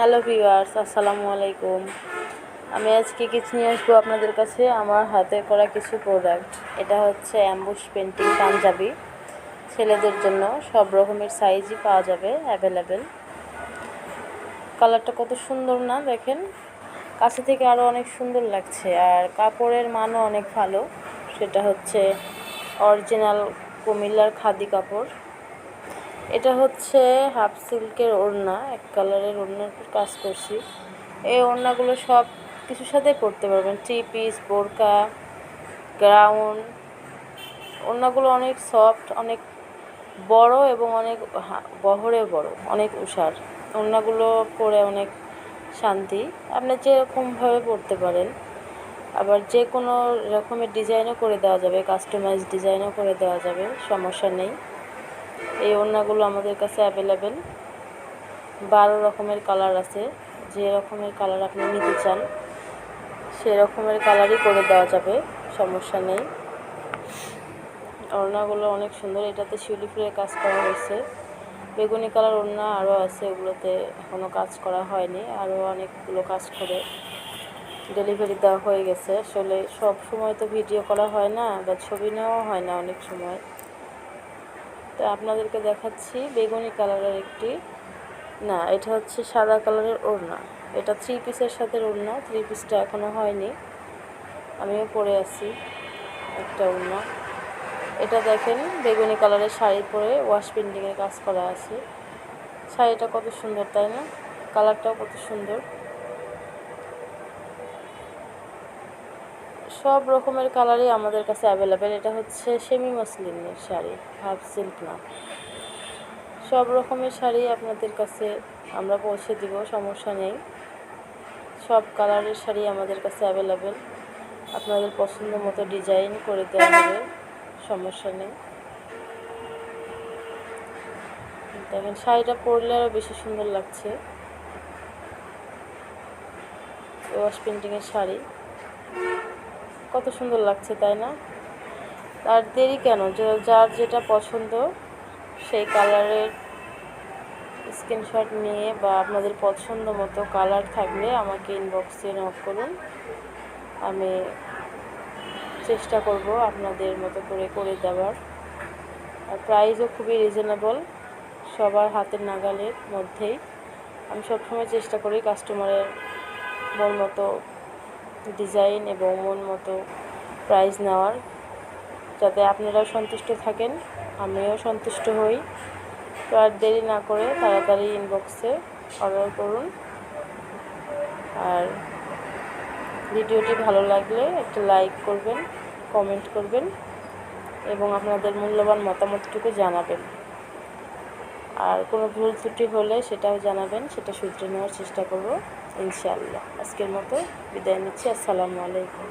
Hello viewers, আসসালামু আলাইকুম। আমি আজকে কিছু নিয়ে আসবো আপনাদের কাছে আমার হাতে করা কিছু প্রোডাক্ট। এটা হচ্ছে অ্যাম্বুশ পেন্টিং পাঞ্জাবি। ছেলেদের জন্য সব রকমের সাইজই পাওয়া যাবে অ্যাভেলেবেল। কালারটা কত সুন্দর না, দেখেন। কাছে থেকে আরও অনেক সুন্দর লাগছে, আর কাপড়ের মানও অনেক ভালো। সেটা হচ্ছে অরিজিনাল কুমিল্লার খাদি কাপড়। এটা হচ্ছে হাফ সিল্কের ওড়না, এক কালারের ওড়নার কাজ করছি। এই ওড়নাগুলো সব কিছুর সাথে পরতে পারবেন, 3 পিস, বোরকা, গাউন। ওড়নাগুলো অনেক সফট, অনেক বড় এবং অনেক বহরে বড়, অনেক উষার। ওড়নাগুলো পরে অনেক শান্তি। আপনি যেরকমভাবে পরতে পারেন, আবার যে কোনো রকমের ডিজাইনও করে দেওয়া যাবে, কাস্টমাইজ ডিজাইনও করে দেওয়া যাবে, সমস্যা নেই। এই ওড়নাগুলো আমাদের কাছে অ্যাভেলেবেল। 12 রকমের কালার আছে। যে রকমের কালার আপনি নিতে চান সে রকমের কালারই করে দেওয়া যাবে, সমস্যা নেই। ওড়নাগুলো অনেক সুন্দর। এটাতে শিউলি ফুলের কাজ করা হয়েছে। বেগুনি কালার ওড়না আরও আছে, ওগুলোতে এখনও কাজ করা হয়নি। আরও অনেকগুলো কাজ করে ডেলিভারি দেওয়া হয়ে গেছে। আসলে সব সময় তো ভিডিও করা হয় না বা ছবি নেওয়া হয় না অনেক সময়। তো আপনাদেরকে দেখাচ্ছি বেগুনি কালারের একটি, না, এটা হচ্ছে সাদা কালারের ওড়না। এটা 3 পিসের সাথে ওড়না। 3 পিসটা এখনও হয়নি, আমিও পরে আছি একটা ওড়না। এটা দেখেন বেগুনি কালারের শাড়ি পরে ওয়াশ পেন্টিংয়ের কাজ করা আছে। শাড়িটা কত সুন্দর, তাই না? কালারটাও কত সুন্দর। সব রকমের কালারই আমাদের কাছে অ্যাভেলেবেল। এটা হচ্ছে সেমি মসলিনের শাড়ি, হাফ সিল্ক না। সব রকমের শাড়ি আপনাদের কাছে আমরা পৌঁছে দিব, সমস্যা নেই। সব কালারের শাড়ি আমাদের কাছে অ্যাভেলেবেল। আপনাদের পছন্দ মতো ডিজাইন করে দেওয়া হবে, সমস্যা নেই। দেখেন শাড়িটা পরলে আরও বেশি সুন্দর লাগছে। ওয়াশ পেন্টিংয়ের শাড়ি কত সুন্দর লাগছে, তাই না? আর দেরি কেন, যার যেটা পছন্দ সেই কালারের স্ক্রিনশট নিয়ে বা আপনাদের পছন্দ মতো কালার থাকলে আমাকে ইনবক্সে নক করুন। আমি চেষ্টা করব আপনাদের মতো করে দেওয়ার। আর প্রাইসও খুবই রিজনেবল, সবার হাতের নাগালের মধ্যেই। আমি সবসময় চেষ্টা করি কাস্টমারের মন মতো ডিজাইন এবং মন মতো প্রাইস নেওয়ার, যাতে আপনারাও সন্তুষ্ট থাকেন, আমিও সন্তুষ্ট হই। তো আর দেরি না করে তাড়াতাড়ি ইনবক্সে অর্ডার করুন। আর ভিডিওটি ভালো লাগলে একটা লাইক করবেন, কমেন্ট করবেন এবং আপনাদের মূল্যবান মতামতটুকু জানাবেন। আর কোনো ভুল ত্রুটি হলে সেটাও জানাবেন, সেটা শুধরে নেওয়ার চেষ্টা করব ইনশাআল্লাহ। আজকের মতো বিদায় নিচ্ছি। আসসালামু আলাইকুম।